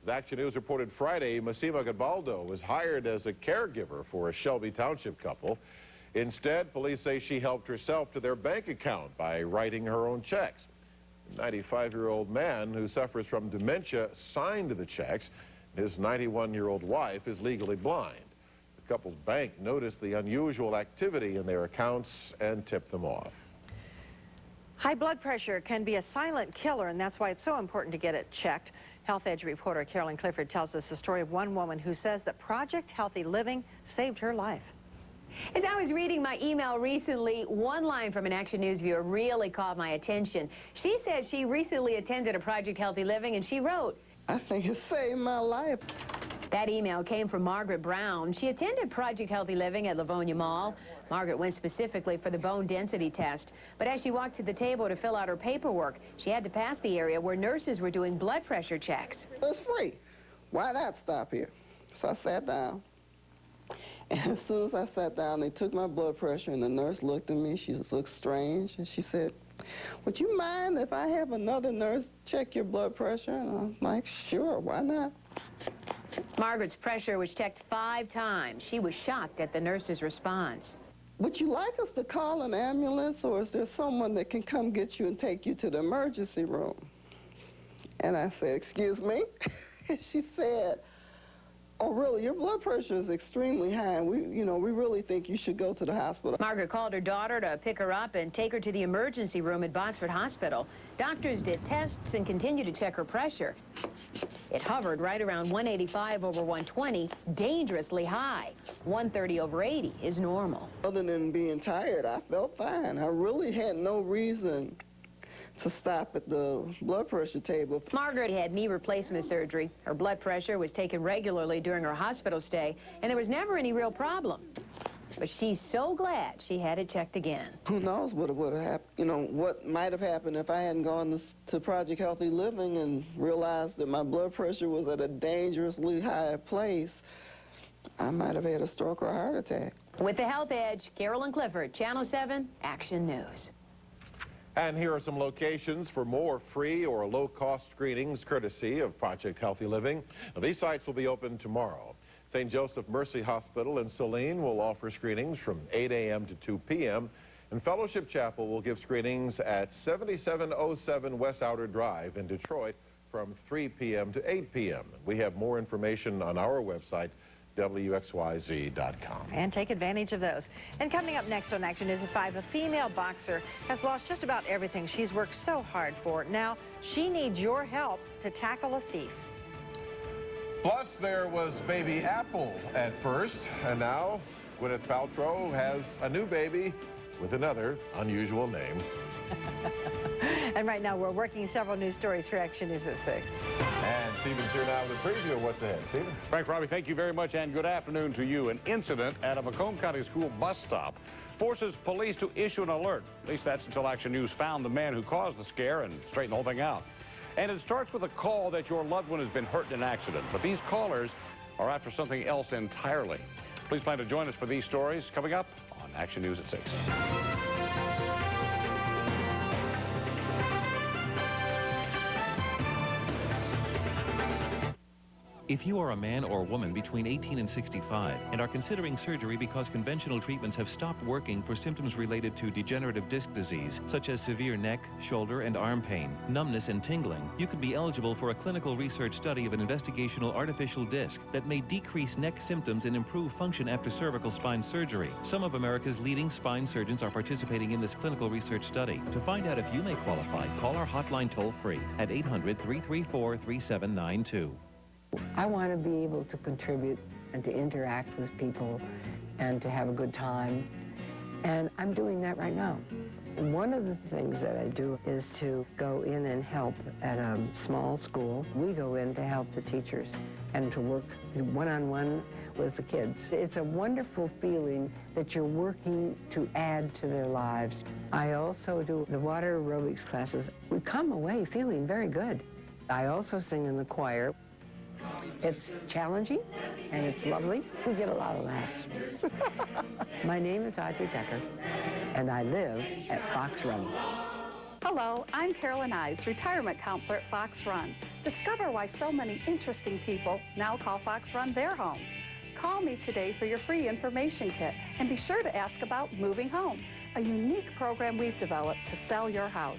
As Action News reported Friday, Massima Gabaldo was hired as a caregiver for a Shelby Township couple. Instead, police say she helped herself to their bank account by writing her own checks. The 95-year-old man who suffers from dementia signed the checks. His 91-year-old wife is legally blind. The couple's bank noticed the unusual activity in their accounts and tipped them off. High blood pressure can be a silent killer, and that's why it's so important to get it checked. Health Edge reporter Carolyn Clifford tells us the story of one woman who says that Project Healthy Living saved her life. As I was reading my email recently, one line from an Action News viewer really caught my attention. She said she recently attended a Project Healthy Living, and she wrote, "I think it saved my life." That email came from Margaret Brown. She attended Project Healthy Living at Livonia Mall. Margaret went specifically for the bone density test. But as she walked to the table to fill out her paperwork, she had to pass the area where nurses were doing blood pressure checks. It's free. Why not stop here? So I sat down. And as soon as I sat down, they took my blood pressure, and the nurse looked at me. She looked strange, and she said, "Would you mind if I have another nurse check your blood pressure?" And I'm like, "Sure, why not?" Margaret's pressure was checked 5 times. She was shocked at the nurse's response. "Would you like us to call an ambulance, or is there someone that can come get you and take you to the emergency room?" And I said, "Excuse me?" And she said, "Oh, really, your blood pressure is extremely high, and we really think you should go to the hospital." Margaret called her daughter to pick her up and take her to the emergency room at Botsford Hospital. Doctors did tests and continued to check her pressure. It hovered right around 185/120, dangerously high. 130/80 is normal. Other than being tired, I felt fine. I really had no reason to stop at the blood pressure table. Margaret had knee replacement surgery. Her blood pressure was taken regularly during her hospital stay, and there was never any real problem. But she's so glad she had it checked again. Who knows what would have happened, what might have happened if I hadn't gone to Project Healthy Living and realized that my blood pressure was at a dangerously high place. I might have had a stroke or a heart attack. With the Health Edge, Carolyn Clifford, Channel 7 Action News. And here are some locations for more free or low-cost screenings courtesy of Project Healthy Living. Now, these sites will be open tomorrow. St. Joseph Mercy Hospital in Saline will offer screenings from 8 a.m. to 2 p.m. And Fellowship Chapel will give screenings at 7707 West Outer Drive in Detroit from 3 p.m. to 8 p.m. We have more information on our website, WXYZ.com. And take advantage of those. And coming up next on Action News at 5, a female boxer has lost just about everything she's worked so hard for. Now, she needs your help to tackle a thief. Plus, there was baby Apple at first, and now Gwyneth Paltrow has a new baby with another unusual name. And right now, we're working several news stories for Action News at 6. And Stephen's here now with a preview of what's ahead. Stephen? Frank, Robbie, thank you very much, and good afternoon to you. An incident at a Macomb County school bus stop forces police to issue an alert. At least that's until Action News found the man who caused the scare and straightened the whole thing out. And it starts with a call that your loved one has been hurt in an accident. But these callers are after something else entirely. Please plan to join us for these stories coming up on Action News at 6. If you are a man or woman between 18 and 65 and are considering surgery because conventional treatments have stopped working for symptoms related to degenerative disc disease, such as severe neck, shoulder, and arm pain, numbness, and tingling, you could be eligible for a clinical research study of an investigational artificial disc that may decrease neck symptoms and improve function after cervical spine surgery. Some of America's leading spine surgeons are participating in this clinical research study. To find out if you may qualify, call our hotline toll-free at 800-334-3792. I want to be able to contribute and to interact with people and to have a good time. And I'm doing that right now. And one of the things that I do is to go in and help at a small school. We go in to help the teachers and to work one-on-one with the kids. It's a wonderful feeling that you're working to add to their lives. I also do the water aerobics classes. We come away feeling very good. I also sing in the choir. It's challenging, and it's lovely. We get a lot of laughs. My name is Audrey Becker, and I live at Fox Run. Hello, I'm Carolyn Ives, retirement counselor at Fox Run. Discover why so many interesting people now call Fox Run their home. Call me today for your free information kit, and be sure to ask about moving home, a unique program we've developed to sell your house.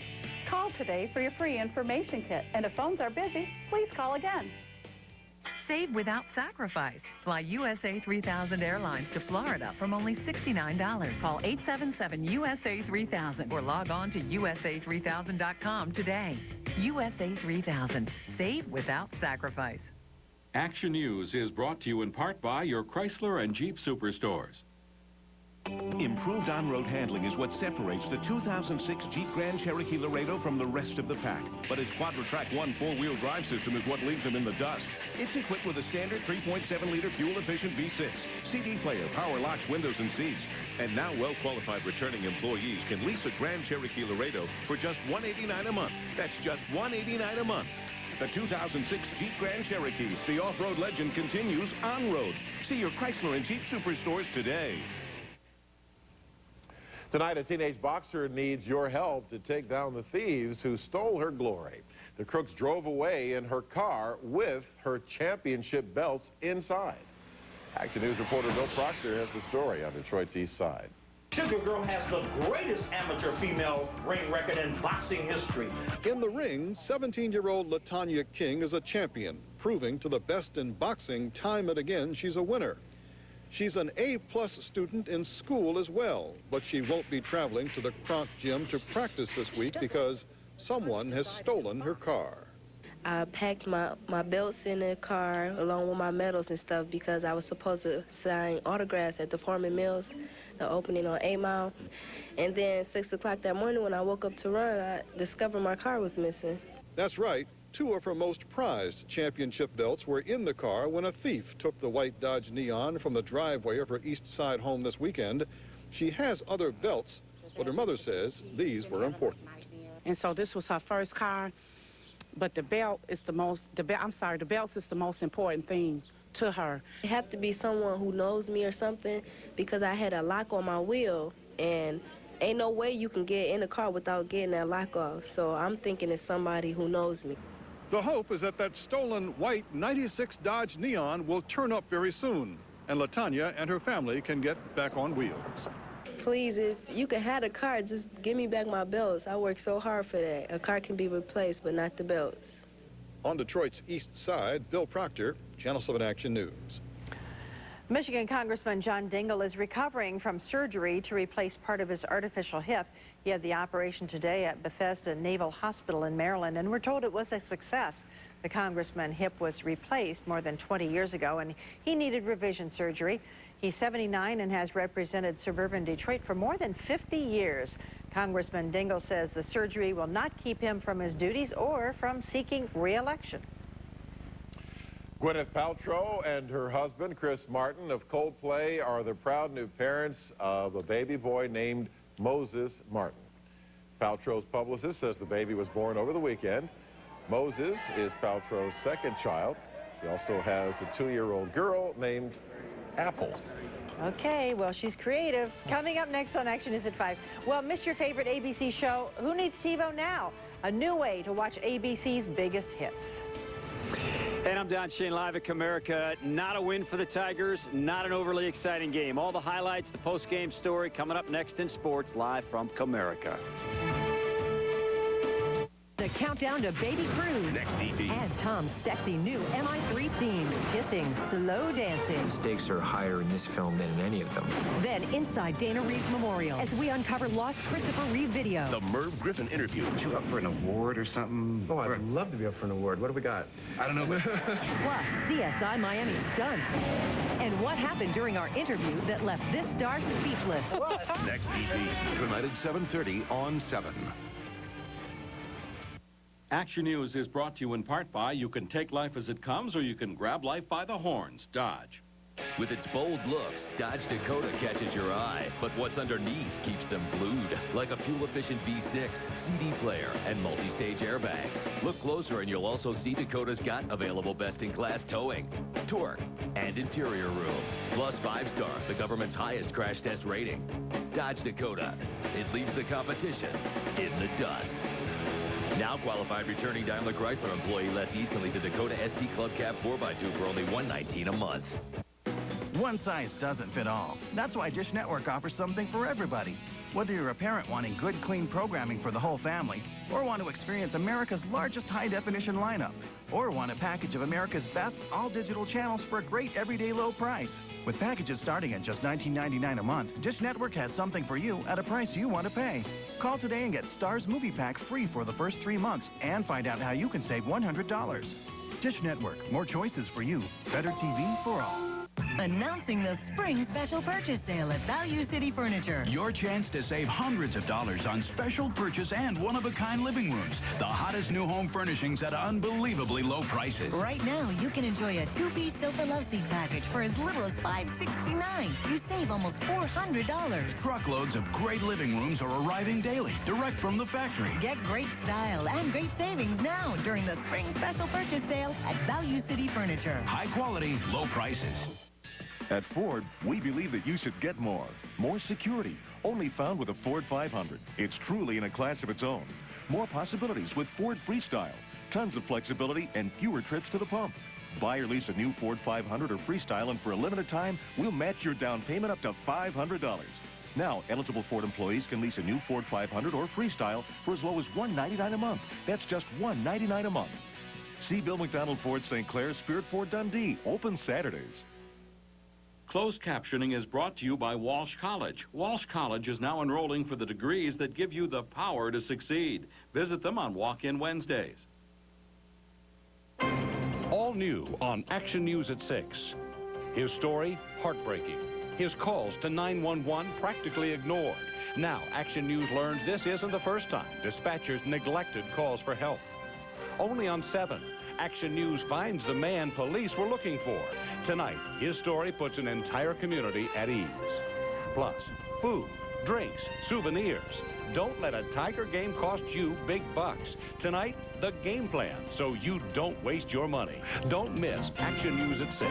Call today for your free information kit, and if phones are busy, please call again. Save without sacrifice. Fly USA 3000 Airlines to Florida from only $69. Call 877-USA-3000 or log on to USA3000.com today. USA 3000. Save without sacrifice. Action News is brought to you in part by your Chrysler and Jeep Superstores. Improved on-road handling is what separates the 2006 Jeep Grand Cherokee Laredo from the rest of the pack. But its Quadra-Track 1 4-wheel drive system is what leaves them in the dust. It's equipped with a standard 3.7-liter fuel-efficient V6, CD player, power locks, windows, and seats. And now well-qualified returning employees can lease a Grand Cherokee Laredo for just $189 a month. That's just $189 a month. The 2006 Jeep Grand Cherokee, the off-road legend, continues on-road. See your Chrysler and Jeep Superstores today. Tonight, a teenage boxer needs your help to take down the thieves who stole her glory. The crooks drove away in her car with her championship belts inside. Action News reporter Bill Proctor has the story on Detroit's East Side. Sugar Girl has the greatest amateur female ring record in boxing history. In the ring, 17-year-old LaTanya King is a champion, proving to the best in boxing time and again she's a winner. She's an A-plus student in school as well, but she won't be traveling to the Kronk gym to practice this week because someone has stolen her car. I packed my belts in the car along with my medals and stuff because I was supposed to sign autographs at the Foreman Mills, the opening on 8 Mile. And then 6 o'clock that morning when I woke up to run, I discovered my car was missing. That's right. 2 of her most prized championship belts were in the car when a thief took the white Dodge Neon from the driveway of her East Side home this weekend. She has other belts, but her mother says these were important. And so this was her first car, but the belt is the belts is the most important thing to her. It have to be someone who knows me or something, because I had a lock on my wheel, and ain't no way you can get in the car without getting that lock off. So I'm thinking it's somebody who knows me. The hope is that stolen white 96 Dodge Neon will turn up very soon, and LaTanya and her family can get back on wheels. Please, if you can have a car, just give me back my belts. I worked so hard for that. A car can be replaced, but not the belts. On Detroit's east side, Bill Proctor, Channel 7 Action News. Michigan Congressman John Dingell is recovering from surgery to replace part of his artificial hip. He had the operation today at Bethesda Naval Hospital in Maryland, and we're told it was a success. The congressman's hip was replaced more than 20 years ago, and he needed revision surgery. He's 79 and has represented suburban Detroit for more than 50 years. Congressman Dingell says the surgery will not keep him from his duties or from seeking re-election. Gwyneth Paltrow and her husband, Chris Martin of Coldplay, are the proud new parents of a baby boy named Moses Martin. Paltrow's publicist says the baby was born over the weekend. Moses is Paltrow's second child. She also has a 2-year-old girl named Apple. Okay, well, she's creative. Coming up next on Action News at 5. Well, missed your favorite ABC show? Who needs TiVo now? A new way to watch ABC's biggest hits. And I'm Don Shane live at Comerica. Not a win for the Tigers, not an overly exciting game. All the highlights, the post-game story coming up next in sports, live from Comerica. The countdown to Baby Cruise. Next, E.T. And Tom's sexy new MI3 theme, kissing, slow dancing. The stakes are higher in this film than in any of them. Then inside Dana Reeves Memorial as we uncover lost Christopher Reeve video. The Merv Griffin interview. Are you up for an award or something? Oh, I'd love to be up for an award. What do we got? I don't know. Plus, CSI Miami stunts. And what happened during our interview that left this star speechless. Next, E.T. Tonight at 7:30 on 7. Action News is brought to you in part by You Can Take Life as It Comes, or you can grab life by the horns. Dodge. With its bold looks, Dodge Dakota catches your eye, but what's underneath keeps them glued, like a fuel-efficient V6, CD player, and multi-stage airbags. Look closer and you'll also see Dakota's got available best-in-class towing, torque, and interior room, plus 5-star, the government's highest crash test rating. Dodge Dakota. It leaves the competition in the dust. Now qualified returning Daimler Chrysler employee lessees can lease a Dakota ST Club Cab 4x2 for only $119 a month. One size doesn't fit all. That's why Dish Network offers something for everybody. Whether you're a parent wanting good, clean programming for the whole family, or want to experience America's largest high-definition lineup, or want a package of America's best all-digital channels for a great everyday low price. With packages starting at just $19.99 a month, Dish Network has something for you at a price you want to pay. Call today and get Star's Movie Pack free for the first 3 months and find out how you can save $100. Dish Network, more choices for you. Better TV for all. Announcing the spring special purchase sale at Value City Furniture. Your chance to save hundreds of dollars on special purchase and one-of-a-kind living rooms. The hottest new home furnishings at unbelievably low prices. Right now, you can enjoy a 2-piece sofa love seat package for as little as $569. You save almost $400. Truckloads of great living rooms are arriving daily, direct from the factory. Get great style and great savings now during the spring special purchase sale at Value City Furniture. High quality, low prices. At Ford, we believe that you should get more. More security, only found with a Ford 500. It's truly in a class of its own. More possibilities with Ford Freestyle. Tons of flexibility and fewer trips to the pump. Buy or lease a new Ford 500 or Freestyle, and for a limited time, we'll match your down payment up to $500. Now, eligible Ford employees can lease a new Ford 500 or Freestyle for as low as $199 a month. That's just $199 a month. See Bill McDonald Ford St. Clair, Spirit Ford Dundee. Open Saturdays. Closed captioning is brought to you by Walsh College. Walsh College is now enrolling for the degrees that give you the power to succeed. Visit them on Walk-In Wednesdays. All new on Action News at 6. His story, heartbreaking. His calls to 911 practically ignored. Now, Action News learns this isn't the first time dispatchers neglected calls for help. Only on 7, Action News finds the man police were looking for. Tonight, his story puts an entire community at ease. Plus, food, drinks, souvenirs. Don't let a Tiger game cost you big bucks. Tonight, the game plan, so you don't waste your money. Don't miss Action News at 6.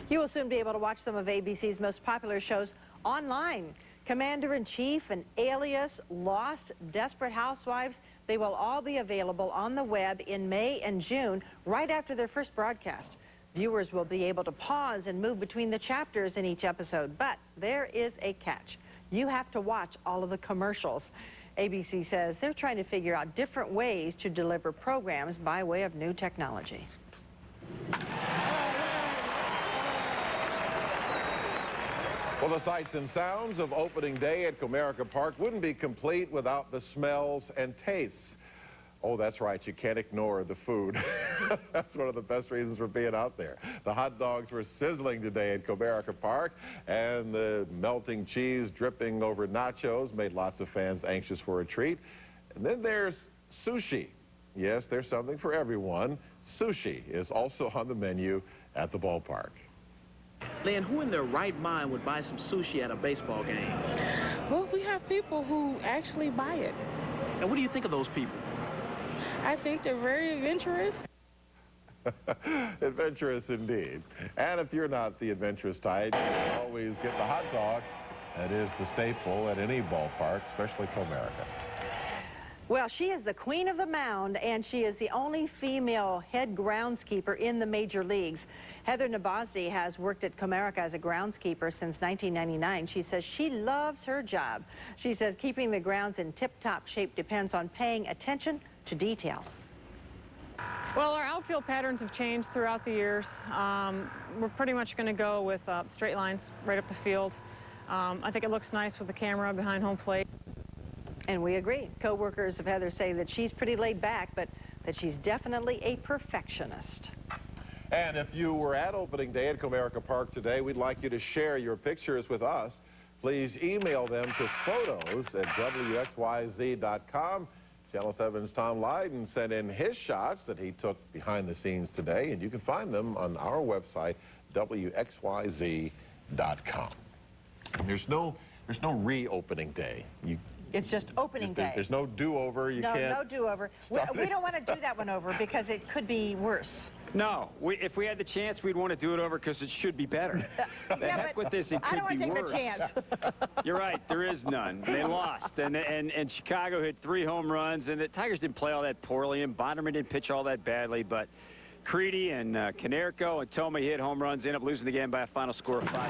You will soon be able to watch some of ABC's most popular shows online. Commander-in-Chief and Alias, Lost, Desperate Housewives, they will all be available on the web in May and June, right after their first broadcast. Viewers will be able to pause and move between the chapters in each episode, but there is a catch. You have to watch all of the commercials. ABC says they're trying to figure out different ways to deliver programs by way of new technology. Well, the sights and sounds of opening day at Comerica Park wouldn't be complete without the smells and tastes. Oh, that's right, you can't ignore the food. That's one of the best reasons for being out there. The hot dogs were sizzling today at Comerica Park, and the melting cheese dripping over nachos made lots of fans anxious for a treat. And then there's sushi. Yes, there's something for everyone. Sushi is also on the menu at the ballpark. Lynn, who in their right mind would buy some sushi at a baseball game? Well, we have people who actually buy it. And what do you think of those people? I think they're very adventurous. Adventurous indeed. And if you're not the adventurous type, you can always get the hot dog. That is the staple at any ballpark, especially Comerica. Well, she is the queen of the mound, and she is the only female head groundskeeper in the major leagues. Heather Nabazdi has worked at Comerica as a groundskeeper since 1999. She says she loves her job. She says keeping the grounds in tip-top shape depends on paying attention to detail. Well, our outfield patterns have changed throughout the years. We're pretty much going to go with straight lines right up the field. I think it looks nice with the camera behind home plate. And we agree. Co-workers of Heather say that she's pretty laid back, but that she's definitely a perfectionist. And if you were at opening day at Comerica Park today, we'd like you to share your pictures with us. Please email them to photos@WXYZ.com. Channel 7's Tom Lydon sent in his shots that he took behind the scenes today, and you can find them on our website, WXYZ.com. There's no reopening day. It's just opening day. There's no do-over. You can't. No do-over. We don't want to do that one over because it could be worse. No, if we had the chance, we'd want to do it over because it should be better. The heck with this, it could be worse. I don't want to take the chance. You're right, there is none. They lost, and Chicago hit 3 home runs, and the Tigers didn't play all that poorly, and Bonderman didn't pitch all that badly, but Creedy and Konerko and Tomei hit home runs, ended up losing the game by a final score of 5-3.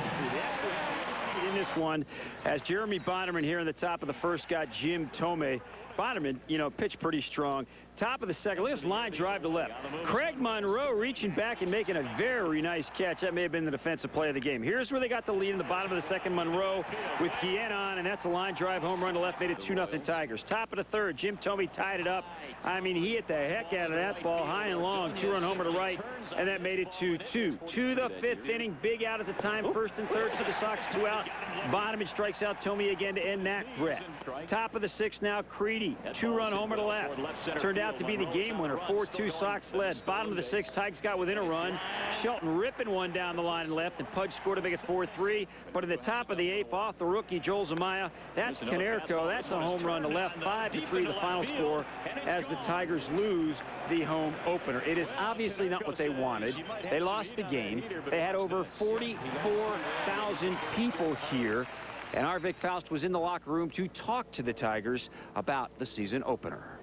In this one, as Jeremy Bonderman here in the top of the first got Jim Tomei. Bonderman, pitched pretty strong. Top of the second, look at this line drive to left. Craig Monroe reaching back and making a very nice catch. That may have been the defensive play of the game. Here's where they got the lead in the bottom of the second. Monroe with Guillen on, and that's a line drive home run to left, made it 2-0 Tigers. Top of the third, Jim Tomei tied it up. I mean, he hit the heck out of that ball, high and long, 2-run homer to right, and that made it 2-2. To the 5th inning, big out at the time, 1st and 3rd to the Sox, 2 out. Bonderman strikes out Tomei again to end that threat. Top of the 6th now, Creedy, 2-run homer to left. Turned out to be the game winner, 4-2 Sox led. Bottom of the 6th, Tigers got within a run. Shelton ripping one down the line and left, and Pudge scored to make it 4-3. But at the top of the 8th, off the rookie Joel Zumaya, that's Konerko. That's a home run to left, 5-3 the final score as the Tigers lose the home opener. It is obviously not what they wanted. They lost the game. They had over 44,000 people here. And our Vic Faust was in the locker room to talk to the Tigers about the season opener.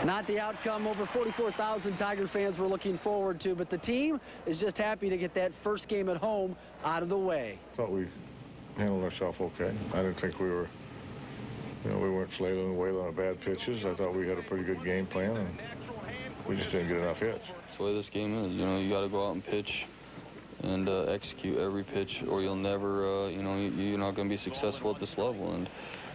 Not the outcome over 44,000 Tiger fans were looking forward to, but the team is just happy to get that first game at home out of the way. I thought we handled ourselves okay. I didn't think we were, we weren't flailing away on bad pitches. I thought we had a pretty good game plan, and we just didn't get enough hits. That's the way this game is. You got to go out and pitch and execute every pitch, or you'll never, you're not going to be successful at this level. And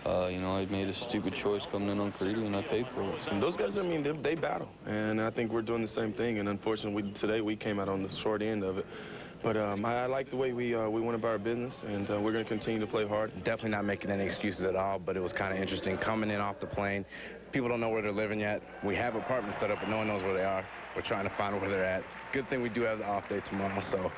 I made a stupid choice coming in on Creedy, and I paid for it. And those guys, they battle, and I think we're doing the same thing. And unfortunately, today we came out on the short end of it. But I like the way we went about our business, and we're going to continue to play hard. Definitely not making any excuses at all, but it was kind of interesting coming in off the plane. People don't know where they're living yet. We have apartments set up, but no one knows where they are. We're trying to find where they're at. Good thing we do have the off day tomorrow. So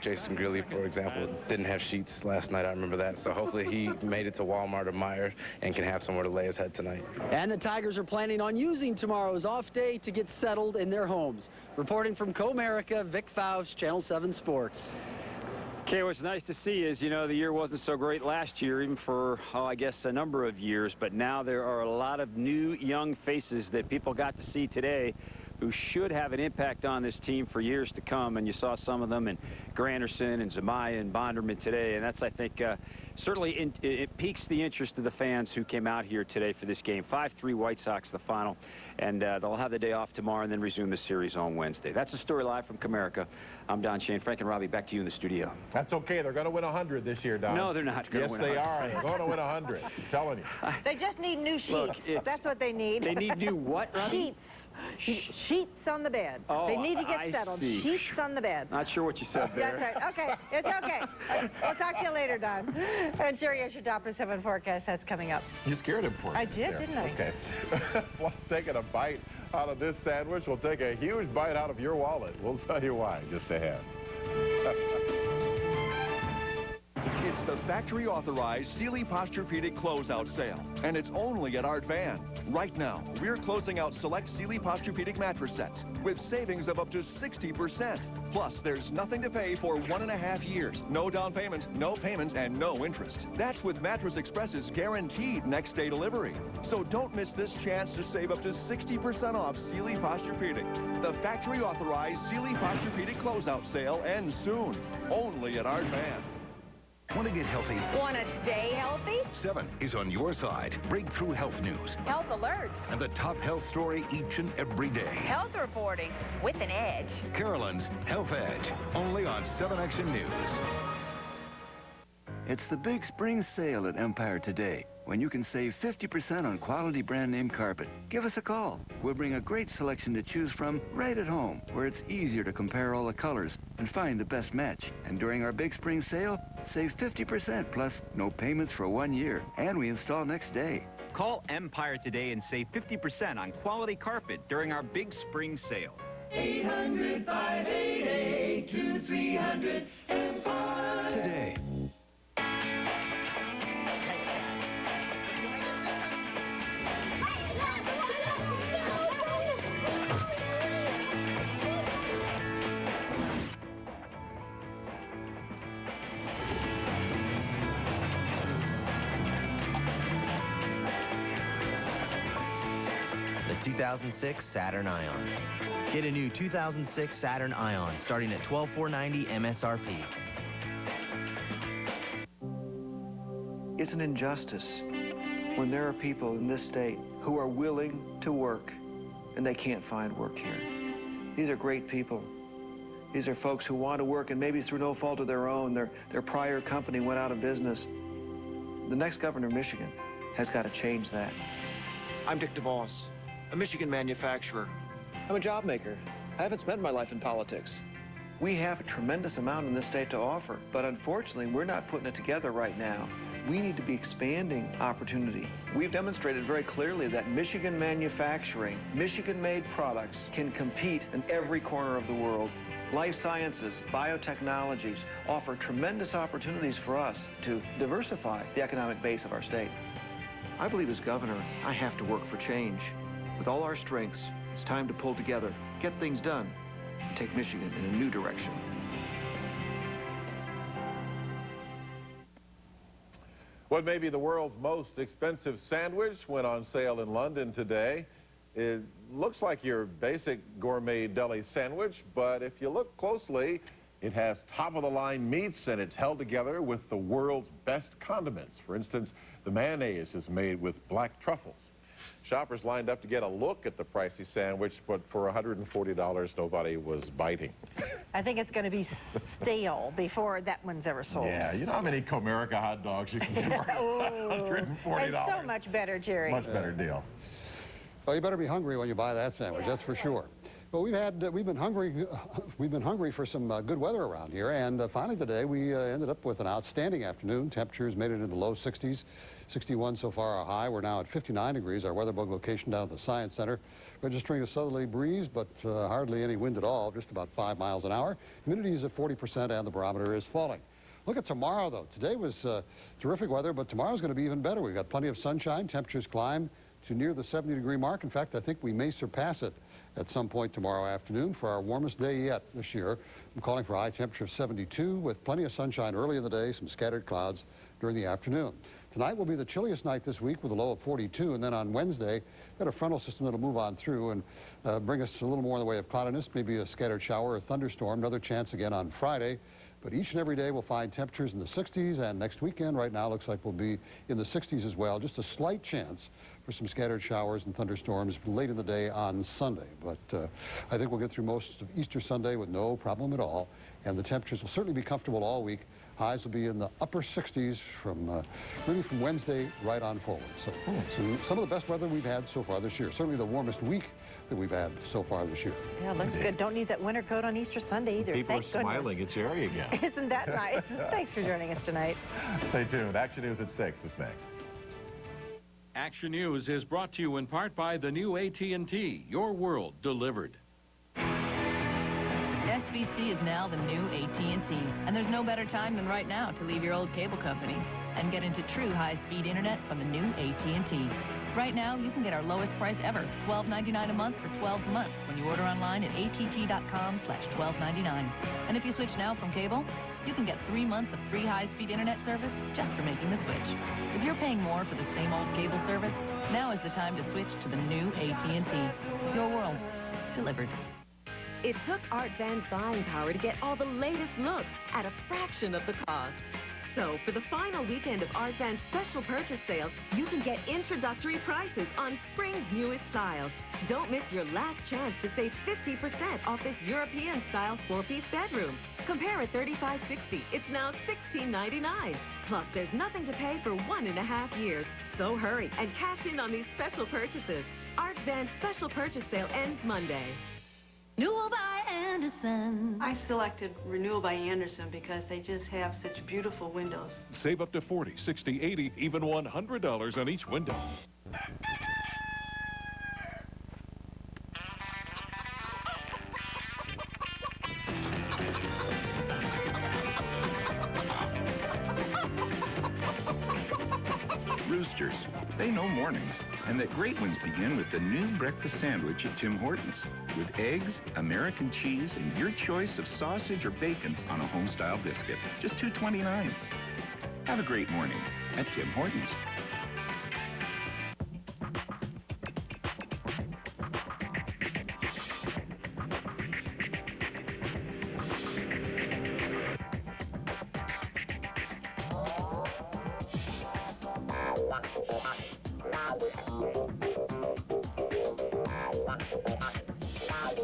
Jason Greeley, for example, didn't have sheets last night. I remember that. So hopefully he made it to Walmart or Meijer and can have somewhere to lay his head tonight. And the Tigers are planning on using tomorrow's off day to get settled in their homes. Reporting from Comerica, Vic Faust, Channel 7 Sports. Okay, what's nice to see is, you know, the year wasn't so great last year, even for, oh, I guess, a number of years. But now there are a lot of new, young faces that people got to see today who should have an impact on this team for years to come. And you saw some of them in Granderson and Zamaya and Bonderman today. And that's, I think, certainly it piques the interest of the fans who came out here today for this game. 5-3 White Sox, the final. And they'll have the day off tomorrow and then resume the series on Wednesday. That's the story live from Comerica. I'm Don Shane. Frank and Robbie, back to you in the studio. That's okay. They're going to win 100 this year, Don. No, they're not going to win 100. Yes, they are. They're going to win 100. I'm telling you. They just need new sheets. Look, that's what they need. They need new what, Robbie? Sheets on the bed. Oh, they need to get I settled. see. Sheets on the bed. Not sure what you said there. That's right. Okay. It's okay. We'll talk to you later, Don. And Jerry, here's your Doppler 7 forecast. That's coming up. You scared him for I did, didn't I? Okay. Plus, taking a bite out of this sandwich will take a huge bite out of your wallet. We'll tell you why just ahead. It's the factory-authorized Sealy Posturepedic closeout sale, and it's only at Art Van. Right now, we're closing out select Sealy Posturepedic mattress sets with savings of up to 60%. Plus, there's nothing to pay for 1.5 years. No down payment, no payments, and no interest. That's with Mattress Express's guaranteed next-day delivery. So don't miss this chance to save up to 60% off Sealy Posturepedic. The factory-authorized Sealy Posturepedic closeout sale ends soon, only at Art Van. Want to get healthy? Want to stay healthy? 7 is on your side. Breakthrough health news. Health alerts. And the top health story each and every day. Health reporting with an edge. Carolyn's Health Edge, only on 7 Action News. It's the big spring sale at Empire today, when you can save 50% on quality brand name carpet. Give us a call. We'll bring a great selection to choose from right at home, where it's easier to compare all the colors and find the best match. And during our big spring sale, save 50% plus no payments for 1 year, and we install next day. Call Empire today and save 50% on quality carpet during our big spring sale. 800-588-2300 Empire. Today. The 2006 Saturn Ion. Get a new 2006 Saturn Ion starting at $12,490 MSRP. It's an injustice when there are people in this state who are willing to work and they can't find work here. These are great people. These are folks who want to work, and maybe through no fault of their own, their prior company went out of business. The next governor of Michigan has got to change that. I'm Dick DeVos, a Michigan manufacturer. I'm a job maker. I haven't spent my life in politics. We have a tremendous amount in this state to offer, but unfortunately, we're not putting it together right now. We need to be expanding opportunity. We've demonstrated very clearly that Michigan manufacturing, Michigan-made products can compete in every corner of the world. Life sciences, biotechnologies offer tremendous opportunities for us to diversify the economic base of our state. I believe as governor, I have to work for change. With all our strengths, it's time to pull together, get things done, and take Michigan in a new direction. What may be the world's most expensive sandwich went on sale in London today. It looks like your basic gourmet deli sandwich, but if you look closely, it has top-of-the-line meats and it's held together with the world's best condiments. For instance, the mayonnaise is made with black truffles. Shoppers lined up to get a look at the pricey sandwich, but for $140, nobody was biting. I think it's going to be stale before that one's ever sold. Yeah, you know how many Comerica hot dogs you can get for $140? It's so much better, Jerry. Much better deal. Well, you better be hungry when you buy that sandwich, that's for sure. Well, we've been hungry for some good weather around here, and finally today we ended up with an outstanding afternoon. Temperatures made it in the low 60s. 61 so far our high. We're now at 59 degrees. Our weather bug location down at the Science Center. Registering a southerly breeze, but hardly any wind at all, just about 5 miles an hour. Humidity is at 40% and the barometer is falling. Look at tomorrow, though. Today was terrific weather, but tomorrow's going to be even better. We've got plenty of sunshine. Temperatures climb to near the 70-degree mark. In fact, I think we may surpass it at some point tomorrow afternoon for our warmest day yet this year. I'm calling for a high temperature of 72 with plenty of sunshine early in the day, some scattered clouds during the afternoon. Tonight will be the chilliest night this week with a low of 42, and then on Wednesday, got a frontal system that'll move on through and bring us a little more in the way of cloudiness, maybe a scattered shower or thunderstorm. Another chance again on Friday. But each and every day we'll find temperatures in the 60s, and next weekend right now looks like we'll be in the 60s as well. Just a slight chance for some scattered showers and thunderstorms late in the day on Sunday. But I think we'll get through most of Easter Sunday with no problem at all, and the temperatures will certainly be comfortable all week. Highs will be in the upper 60s really from Wednesday right on forward. So some of the best weather we've had so far this year. Certainly the warmest week that we've had so far this year. Yeah, looks good. Don't need that winter coat on Easter Sunday either. People Thank are smiling at Jerry again. Isn't that nice? Thanks for joining us tonight. Stay tuned. Action News at 6 is next. Action News is brought to you in part by the new AT&T, your world delivered. SBC is now the new AT&T, and there's no better time than right now to leave your old cable company and get into true high-speed internet from the new AT&T. Right now, you can get our lowest price ever, $12.99 a month for 12 months when you order online at att.com/12.99. And if you switch now from cable, you can get 3 months of free high-speed internet service just for making the switch. If you're paying more for the same old cable service, now is the time to switch to the new AT&T. Your world delivered. It took Art Van's buying power to get all the latest looks at a fraction of the cost. So, for the final weekend of Art Van's special purchase sales, you can get introductory prices on spring's newest styles. Don't miss your last chance to save 50% off this European-style 4-piece bedroom. Compare at $35.60. It's now $16.99. Plus, there's nothing to pay for 1.5 years. So hurry and cash in on these special purchases. Art Van's special purchase sale ends Monday. Renewal by Anderson. I selected Renewal by Anderson because they just have such beautiful windows. Save up to $40, $60, $80, even $100 on each window. Roosters, they know mornings, and that great ones begin with the new breakfast sandwich at Tim Hortons, with eggs, American cheese, and your choice of sausage or bacon on a home-style biscuit. Just $2.29. Have a great morning at Tim Hortons.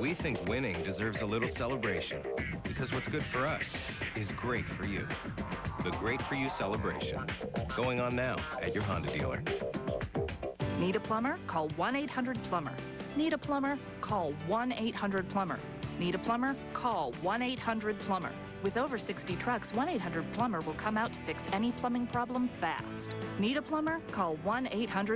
We think winning deserves a little celebration, because what's good for us is great for you. The Great For You celebration, going on now at your Honda dealer. Need a plumber? Call 1-800-PLUMBER. Need a plumber? Call 1-800-PLUMBER. Need a plumber? Call 1-800-PLUMBER. With over 60 trucks, 1-800-PLUMBER will come out to fix any plumbing problem fast. Need a plumber? Call 1-800